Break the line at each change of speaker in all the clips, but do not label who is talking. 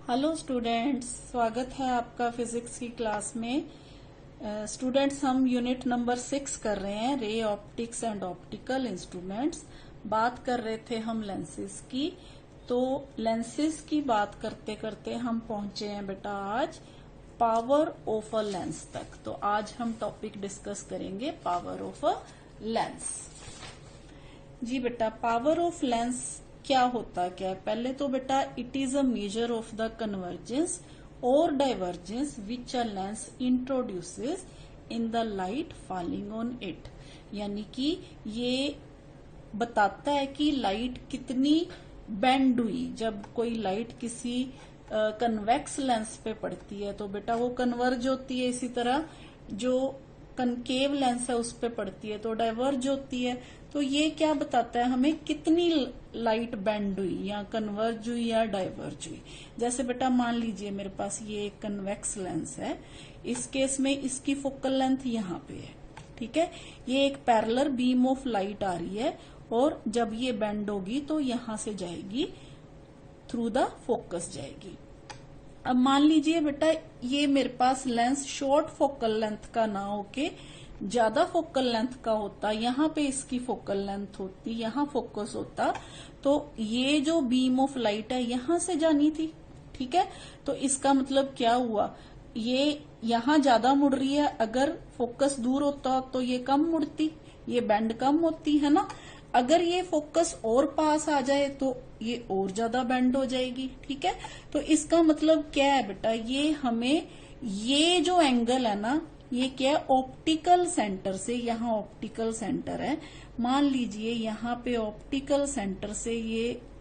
Hello students, स्वागत है आपका फिजिक्स की क्लास में। स्टूडेंट्स, हम यूनिट नंबर 6 कर रहे हैं, ray optics and optical instruments. बात कर रहे थे हम लेंसेज की। तो लेंसेज की बात करते करते हम पहुंचे हैं बेटा आज पावर ऑफ अ लेंस तक। तो आज हम टॉपिक डिस्कस करेंगे पावर ऑफ अ लेंस। जी बेटा, पावर ऑफ लेंस क्या होता क्या है? पहले तो बेटा it is a measure of the convergence और divergence which a lens introduces in the light falling on it. यानी कि ये बताता है कि लाइट कितनी बेंड हुई। जब कोई लाइट किसी कन्वेक्स लेंस पे पड़ती है तो बेटा वो कन्वर्ज होती है, इसी तरह जो कनकेव लेंस है उस पे पड़ती है तो डाइवर्ज होती है। तो ये क्या बताता है हमें, कितनी लाइट बेंड हुई या कन्वर्ज हुई या डाइवर्ज हुई। जैसे बेटा मान लीजिए मेरे पास ये एक कन्वेक्स लेंस है, इस केस में इसकी फोकल लेंथ यहाँ पे है, ठीक है। ये एक पैरेलल बीम ऑफ लाइट आ रही है और जब ये बेंड होगी तो यहां से जाएगी, थ्रू द फोकस जाएगी। अब मान लीजिए बेटा ये मेरे पास लेंस शॉर्ट फोकल लेंथ का ना होके ज्यादा फोकल लेंथ का होता, यहाँ पे इसकी फोकल लेंथ होती, यहाँ फोकस होता, तो ये जो बीम ऑफ लाइट है यहां से जानी थी, ठीक है। तो इसका मतलब क्या हुआ, ये यहां ज्यादा मुड़ रही है, अगर फोकस दूर होता तो ये कम मुड़ती, ये बेंड कम होती है ना। अगर ये फोकस और पास आ जाए तो ये और ज्यादा बेंड हो जाएगी, ठीक है। तो इसका मतलब क्या है बेटा, ये हमें ये जो एंगल है ना, ये क्या है, ऑप्टिकल सेंटर से, यहाँ ऑप्टिकल सेंटर है, मान लीजिए यहाँ पे ऑप्टिकल सेंटर से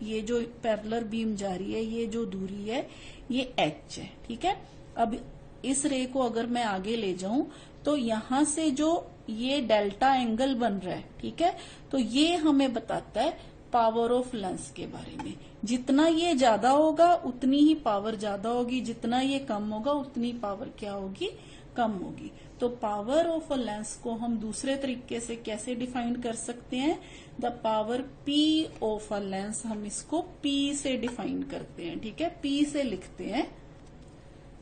ये जो पैरेलल बीम जा रही है, ये जो दूरी है ये h है, ठीक है। अब इस रे को अगर मैं आगे ले जाऊं तो यहां से जो ये डेल्टा एंगल बन रहा है, ठीक है, तो ये हमें बताता है पावर ऑफ लेंस के बारे में। जितना ये ज्यादा होगा उतनी ही पावर ज्यादा होगी, जितना ये कम होगा उतनी पावर क्या होगी, कम होगी। तो पावर ऑफ अ लेंस को हम दूसरे तरीके से कैसे डिफाइन कर सकते हैं, the power P of a lens, हम इसको P से डिफाइन करते हैं, ठीक है, P से लिखते हैं।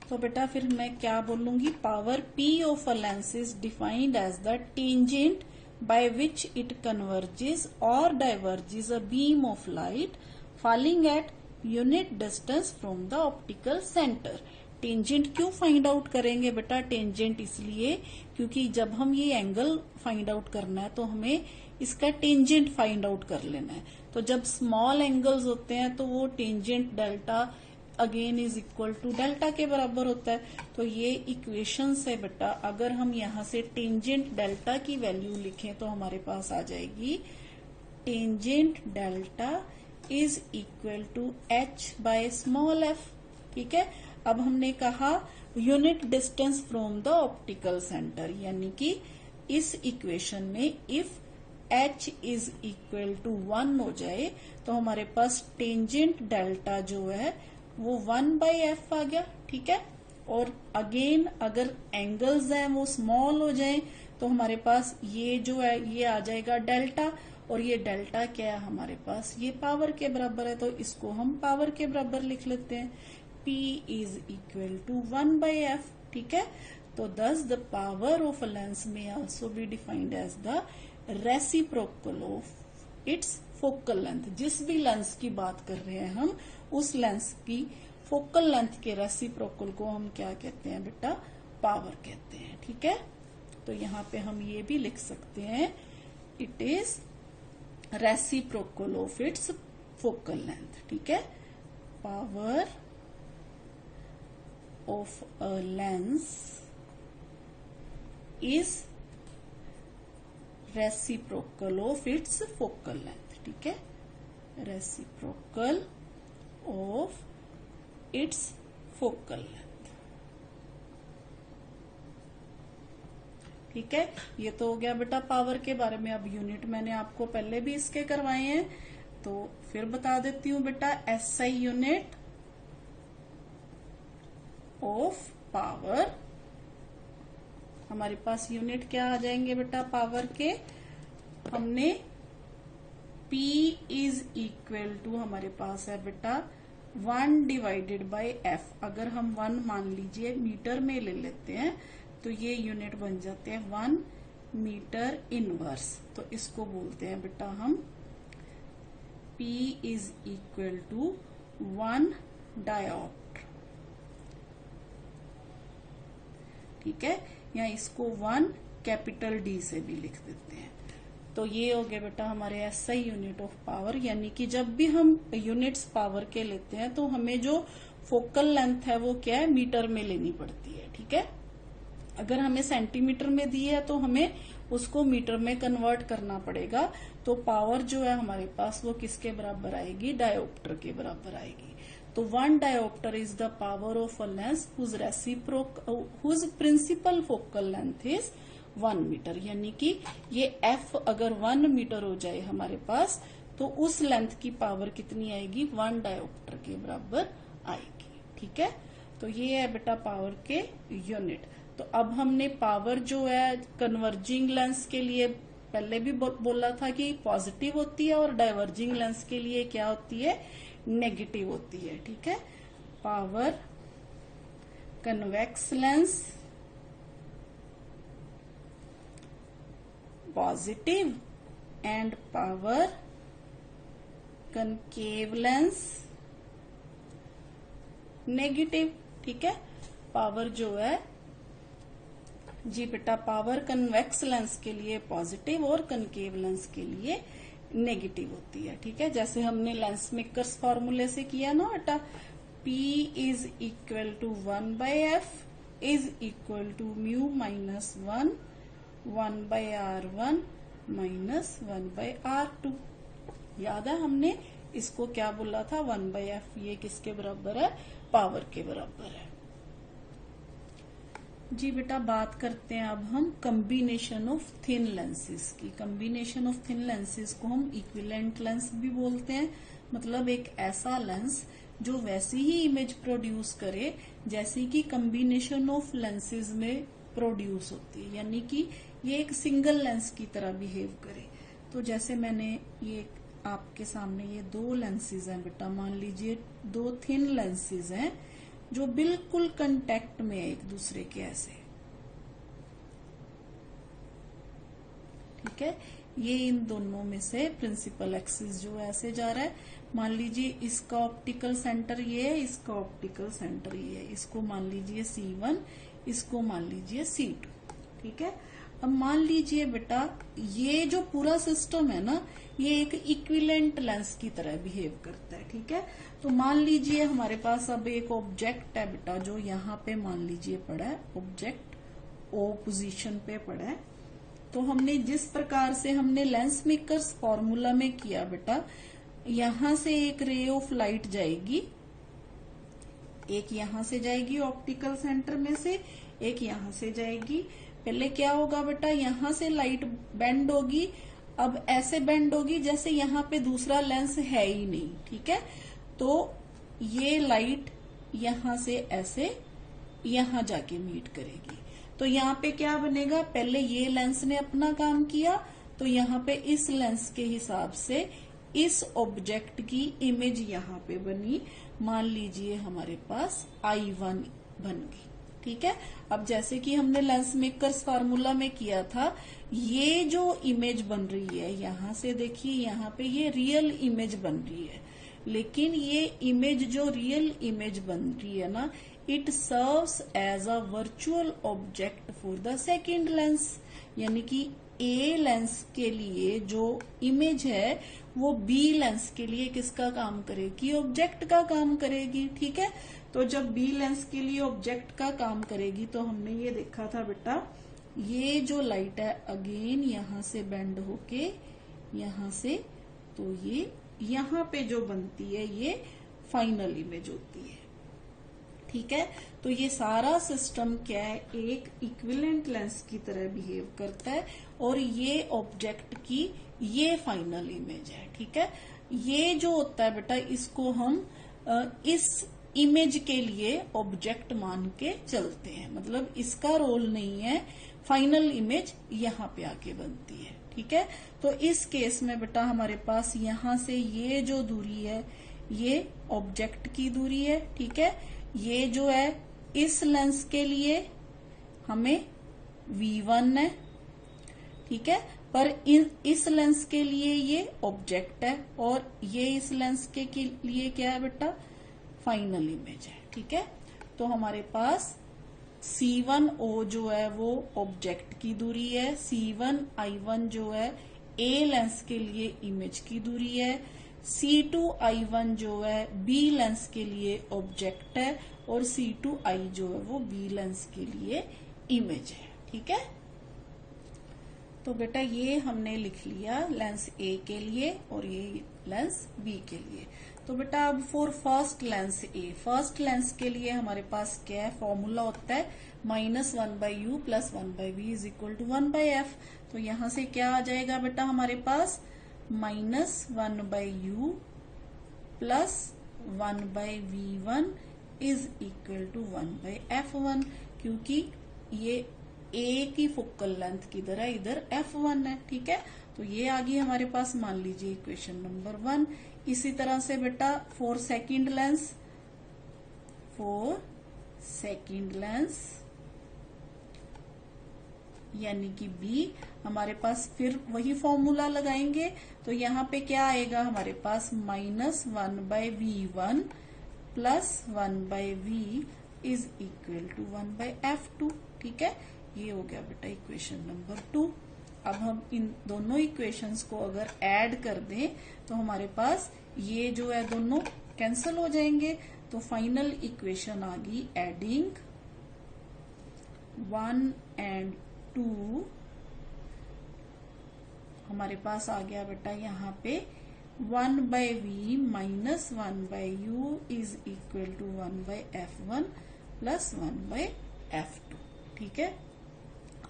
तो बेटा फिर मैं क्या बोलूंगी, power P of a lens is defined as the tangent by which it converges or diverges a beam of light falling at unit distance from the optical center। Tangent क्यों फाइंड आउट करेंगे बेटा, tangent इसलिए क्योंकि जब हम ये angle find out करना है तो हमें इसका टेंजेंट फाइंड आउट कर लेना है। तो जब स्मॉल एंगल्स होते हैं तो वो tangent delta again is equal to delta के बराबर होता है। तो ये इक्वेशन से बेटा अगर हम यहाँ से टेंजेंट डेल्टा की वैल्यू लिखें तो हमारे पास आ जाएगी tangent delta is equal to h by small f, ठीक है। अब हमने कहा unit distance from the optical centre, यानी कि इस इक्वेशन में if h is equal to 1 हो जाए तो हमारे पास टेंजेंट डेल्टा जो है वो 1/f आ गया, ठीक है। और अगेन अगर एंगल्स हैं वो स्मॉल हो जाएं तो हमारे पास ये जो है ये आ जाएगा डेल्टा, और ये डेल्टा क्या है हमारे पास, ये पावर के बराबर है, तो इसको हम पावर के बराबर लिख लेते हैं, P is equal to 1/f, ठीक है। तो thus the power of a lens may also be defined as the reciprocal of its focal length. जिस भी लेंस की बात कर रहे हैं हम, उस लेंस की फोकल लेंथ के रेसिप्रोकल को हम क्या कहते हैं बेटा, पावर कहते हैं, ठीक है। तो यहाँ पे हम ये भी लिख सकते हैं, it is reciprocal of its focal length, ठीक है। Power of a lens is reciprocal of its focal length, ठीक है, reciprocal of its focal length, ठीक है। ये तो हो गया बेटा पावर के बारे में। अब यूनिट मैंने आपको पहले भी इसके करवाए हैं तो फिर बता देती हूँ बेटा, SI यूनिट ऑफ पावर, हमारे पास यूनिट क्या आ जाएंगे बेटा पावर के, हमने P इज इक्वल टू हमारे पास है बेटा 1 डिवाइडेड बाय एफ, अगर हम 1 मान लीजिए मीटर में ले लेते हैं तो ये यूनिट बन जाते हैं 1 मीटर इनवर्स। तो इसको बोलते हैं बेटा हम P is equal to 1 dioptre. ठीक है, या इसको 1 कैपिटल D से भी लिख देते हैं। तो ये हो गया बेटा हमारे एसआई यूनिट ऑफ पावर, यानी कि जब भी हम यूनिट्स पावर के लेते हैं तो हमें जो फोकल लेंथ है वो क्या है, मीटर में लेनी पड़ती है। ठीक है, अगर हमें सेंटीमीटर में दी है तो हमें उसको मीटर में कन्वर्ट करना पड़ेगा। तो पावर जो है हमारे पास वो किसके बराबर आएगी, डायोप्टर के बराबर आएगी। तो 1 dioptre is the power of a lens whose principal focal length is 1 metre, यानी कि ये f अगर 1 मीटर हो जाए हमारे पास तो उस लेंथ की पावर कितनी आएगी, 1 डायोप्टर के बराबर आएगी। ठीक है, तो ये है बेटा पावर के यूनिट। तो अब हमने पावर जो है कन्वर्जिंग लेंस के लिए पहले भी बोला था कि पॉजिटिव होती है और डाइवर्जिंग लेंस के लिए क्या होती है, नेगेटिव होती है। ठीक है, power convex lens positive and power concave lens negative. ठीक है, पावर जो है जी बेटा पावर कन्वेक्स लेंस के लिए पॉजिटिव और कनकेव लेंस के लिए नेगेटिव होती है। ठीक है, जैसे हमने लेंस मेकर्स फॉर्मूले से किया ना बेटा, P is equal to 1 by F is equal to mu minus 1 by R1 minus 1 by R2। याद है हमने इसको क्या बोला था, 1 बाय एफ, ये किसके बराबर है, पावर के बराबर है। जी बेटा बात करते हैं अब हम कम्बिनेशन ऑफ थिन लेंसेज की। कम्बिनेशन ऑफ थिन लेंसेज को हम इक्विवेलेंट लेंस भी बोलते हैं, मतलब एक ऐसा लेंस जो वैसी ही इमेज प्रोड्यूस करे जैसी कि कम्बिनेशन ऑफ लेंसेज में प्रोड्यूस होती है, यानी कि ये एक सिंगल लेंस की तरह बिहेव करे। तो जैसे मैंने ये आपके सामने ये 2 लेंसेज हैं बेटा, मान लीजिए 2 थिन लेंसेज हैं जो बिल्कुल कांटेक्ट में है एक दूसरे के ऐसे। ठीक है, ये इन दोनों में से प्रिंसिपल एक्सिस जो ऐसे जा रहा है, मान लीजिए इसका ऑप्टिकल सेंटर ये है, इसका ऑप्टिकल सेंटर ये है, इसको मान लीजिए C1, इसको मान लीजिए C2। ठीक है, अब मान लीजिए बेटा ये जो पूरा सिस्टम है ना, ये एक इक्विवेलेंट लेंस की तरह बिहेव करता है। ठीक है, तो मान लीजिए हमारे पास अब एक ऑब्जेक्ट है बेटा जो यहाँ पे मान लीजिए पड़ा है, ऑब्जेक्ट O पोजीशन पे पड़ा है। तो हमने जिस प्रकार से हमने लेंस मेकर्स फॉर्मूला में किया बेटा, यहां से एक रे ऑफ लाइट जाएगी, एक यहां से जाएगी ऑप्टिकल सेंटर में से, एक यहां से जाएगी। पहले क्या होगा बेटा, यहां से लाइट बेंड होगी, अब ऐसे बेंड होगी जैसे यहाँ पे दूसरा लेंस है ही नहीं। ठीक है, तो ये लाइट यहां से ऐसे यहां जाके मीट करेगी। तो यहाँ पे क्या बनेगा, पहले ये लेंस ने अपना काम किया तो यहाँ पे इस लेंस के हिसाब से इस ऑब्जेक्ट की इमेज यहाँ पे बनी, मान लीजिए हमारे पास I1 बन गई। ठीक है, अब जैसे कि हमने लेंस मेकर्स फार्मूला में किया था, ये जो इमेज बन रही है यहाँ से देखिए, यहाँ पे ये रियल इमेज बन रही है, लेकिन ये इमेज जो रियल इमेज बन रही है ना, it serves as a virtual object for the second lens, यानी कि ए लेंस के लिए जो इमेज है वो बी लेंस के लिए किसका काम करेगी, ऑब्जेक्ट का काम करेगी। ठीक है, तो जब बी लेंस के लिए ऑब्जेक्ट का काम करेगी तो हमने ये देखा था बेटा, ये जो लाइट है अगेन यहाँ से बेंड होके यहाँ से, तो ये यहाँ पे जो बनती है ये फाइनल इमेज होती है। ठीक है, तो ये सारा सिस्टम क्या है, एक इक्विवेलेंट लेंस की तरह बिहेव करता है और ये ऑब्जेक्ट की ये फाइनल इमेज है। ठीक है, ये जो होता है बेटा, इसको हम इस इमेज के लिए ऑब्जेक्ट मान के चलते हैं, मतलब इसका रोल नहीं है, फाइनल इमेज यहाँ पे आके बनती है। ठीक है, तो इस केस में बेटा हमारे पास यहाँ से ये जो दूरी है ये ऑब्जेक्ट की दूरी है, ठीक है। ये जो है इस लेंस के लिए हमें V1 है, ठीक है, पर इस लेंस के लिए ये ऑब्जेक्ट है और ये इस लेंस के लिए क्या है बेटा, फाइनल इमेज है, ठीक है। तो हमारे पास C1O जो है वो ऑब्जेक्ट की दूरी है, C1I1 जो है A लेंस के लिए इमेज की दूरी है, C2I1 जो है B लेंस के लिए ऑब्जेक्ट है और C2I जो है वो B लेंस के लिए इमेज है, ठीक है। तो बेटा ये हमने लिख लिया लेंस A के लिए और ये लेंस B के लिए। तो बेटा अब for first lens A, first lens के लिए हमारे पास क्या है, फॉर्मूला होता है -1/u + 1/v = 1/f। तो यहां से क्या आ जाएगा बेटा हमारे पास -1/u + 1/v1 = 1/f1, क्योंकि ये A की फोकल लेंथ किधर है, इधर F1 है, ठीक है। तो ये आ गई हमारे पास, मान लीजिए इक्वेशन नंबर 1। इसी तरह से बेटा फॉर सेकंड लेंस यानी कि B, हमारे पास फिर वही फॉर्मूला लगाएंगे। तो यहाँ पे क्या आएगा हमारे पास, -1/v1 + 1/v = 1/f2, ठीक है। ये हो गया बेटा इक्वेशन नंबर 2। अब हम इन दोनों इक्वेशंस को अगर ऐड कर दें तो हमारे पास ये जो है दोनों कैंसिल हो जाएंगे। तो फाइनल इक्वेशन आ गई, एडिंग 1 and 2 हमारे पास आ गया बेटा यहाँ पे 1/v - 1/u = 1/f1 + 1/f2, ठीक है।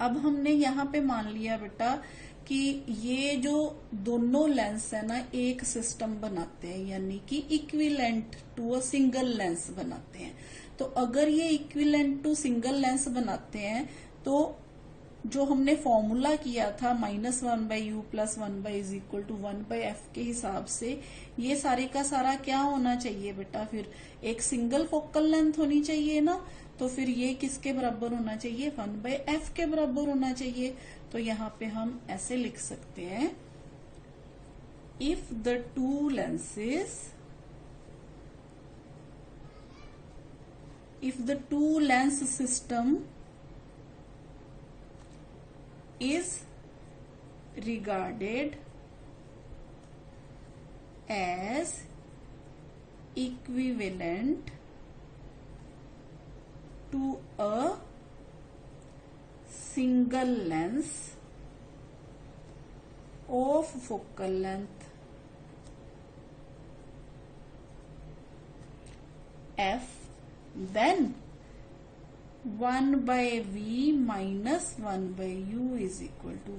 अब हमने यहाँ पे मान लिया बेटा कि ये जो दोनों लेंस है ना एक सिस्टम बनाते हैं, यानी कि equivalent to a single lens बनाते हैं। तो अगर ये इक्विवेलेंट टू सिंगल लेंस बनाते हैं तो जो हमने फॉर्मूला किया था -1/u + 1/v = 1/f के हिसाब से, ये सारे का सारा क्या होना चाहिए बेटा, फिर एक सिंगल फोकल लेंथ होनी चाहिए ना। तो फिर ये किसके बराबर होना चाहिए, 1/f के बराबर होना चाहिए। तो यहाँ पे हम ऐसे लिख सकते हैं, if the two lens system is regarded as equivalent to a single length of focal length f, then 1/v - 1/u =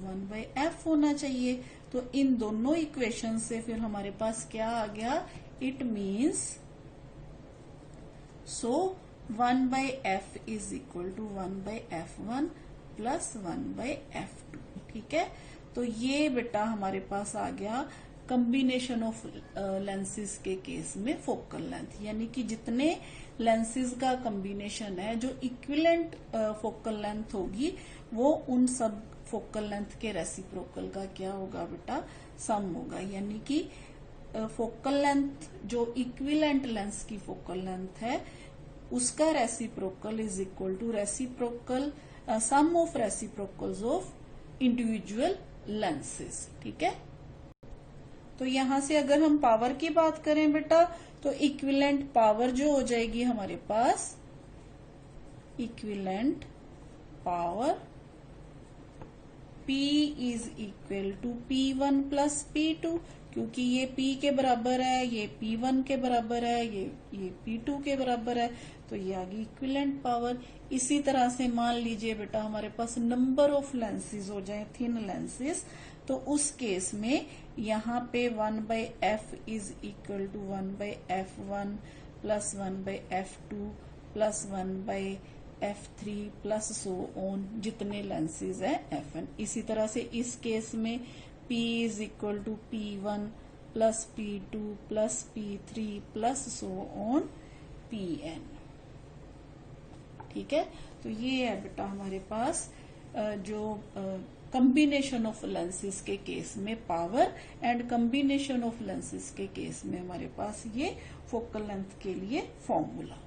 1/f होना चाहिए। तो इन दोनों इक्वेशन से फिर हमारे पास क्या आ गया, it means 1/f = 1/f1 + 1/f2, ठीक है। तो ये बेटा हमारे पास आ गया कॉम्बिनेशन ऑफ लेंसेज के केस में फोकल लेंथ, यानी कि जितने लेंसेज का कॉम्बिनेशन है जो इक्विवेलेंट फोकल लेंथ होगी वो उन सब फोकल लेंथ के रेसिप्रोकल का क्या होगा बेटा, सम होगा। यानी कि फोकल लेंथ जो इक्विवेलेंट लेंस की फोकल लेंथ है उसका reciprocal = sum of reciprocals of individual lenses, ठीक है। तो यहां से अगर हम पावर की बात करें बेटा तो इक्विवेलेंट पावर जो हो जाएगी हमारे पास, equivalent power P = P1 + P2, क्योंकि ये P के बराबर है, ये P1 के बराबर है, ये P2 के बराबर है। तो ये आ गई इक्विवेलेंट पावर। इसी तरह से मान लीजिए बेटा हमारे पास नंबर ऑफ लेंसेज हो जाए, थिन लेंसेज, तो उस केस में यहाँ पे 1/f = 1/f1 + 1/f2 + 1/f3 + so on, जितने लेंसेज है fn। इसी तरह से इस केस में P = P1 plus P2 plus P3 plus so on Pn। ठीक है, तो ये है बेटा हमारे पास जो कॉम्बिनेशन ऑफ लेंसेज के केस में power and combination of lenses के केस में हमारे पास ये फोकल लेंथ के लिए फॉर्मूला।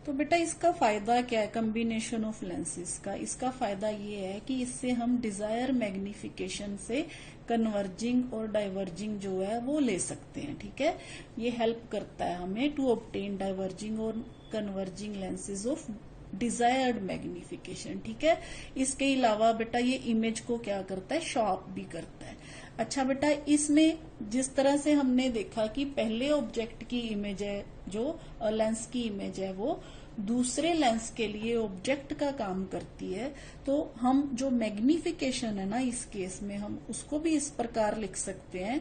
तो बेटा इसका फायदा क्या है कॉम्बिनेशन ऑफ लेंसेज का? इसका फायदा ये है कि इससे हम डिजायर मैग्निफिकेशन से कन्वर्जिंग और डाइवर्जिंग जो है वो ले सकते हैं। ठीक है, ये हेल्प करता है हमें टू ऑब्टेन डाइवर्जिंग और converging lenses of desired magnification. ठीक है, इसके अलावा बेटा ये इमेज को क्या करता है, शार्प भी करता है। अच्छा बेटा, इसमें जिस तरह से हमने देखा कि पहले ऑब्जेक्ट की इमेज है, जो लेंस की इमेज है, वो दूसरे लेंस के लिए ऑब्जेक्ट का काम करती है, तो हम जो मैग्निफिकेशन है ना, इस केस में हम उसको भी इस प्रकार लिख सकते हैं,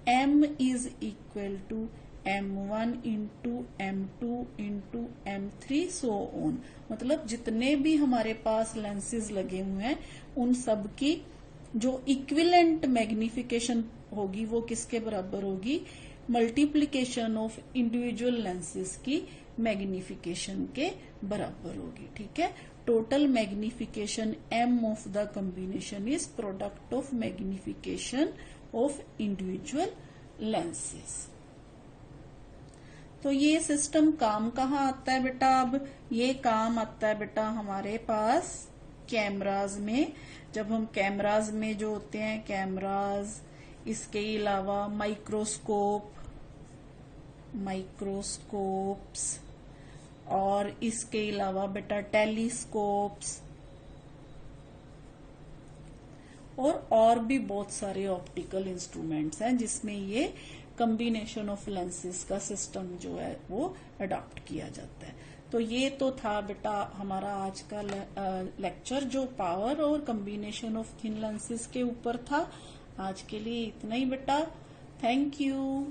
m is equal to M1 into M2 into M3 so on. मतलब जितने भी हमारे पास लेंसेज लगे हुए हैं उन सब की जो इक्विवेलेंट मैग्निफिकेशन होगी वो किसके बराबर होगी, मल्टीप्लिकेशन ऑफ इंडिविजुअल लेंसेज की मैग्निफिकेशन के बराबर होगी। ठीक है, total magnification M of the combination is product of magnification of individual lenses. तो ये सिस्टम काम कहाँ आता है बेटा? अब ये काम आता है बेटा हमारे पास कैमराज में। जब हम कैमराज में जो होते हैं कैमराज, इसके अलावा माइक्रोस्कोप्स और इसके अलावा बेटा टेलीस्कोप्स और भी बहुत सारे ऑप्टिकल इंस्ट्रूमेंट्स हैं जिसमें ये कॉम्बिनेशन ऑफ लेंसेज का सिस्टम जो है वो अडॉप्ट किया जाता है। तो ये तो था बेटा हमारा आज का लेक्चर जो पावर और कॉम्बिनेशन ऑफ थिन लेंसेज के ऊपर था। आज के लिए इतना ही बेटा, थैंक यू।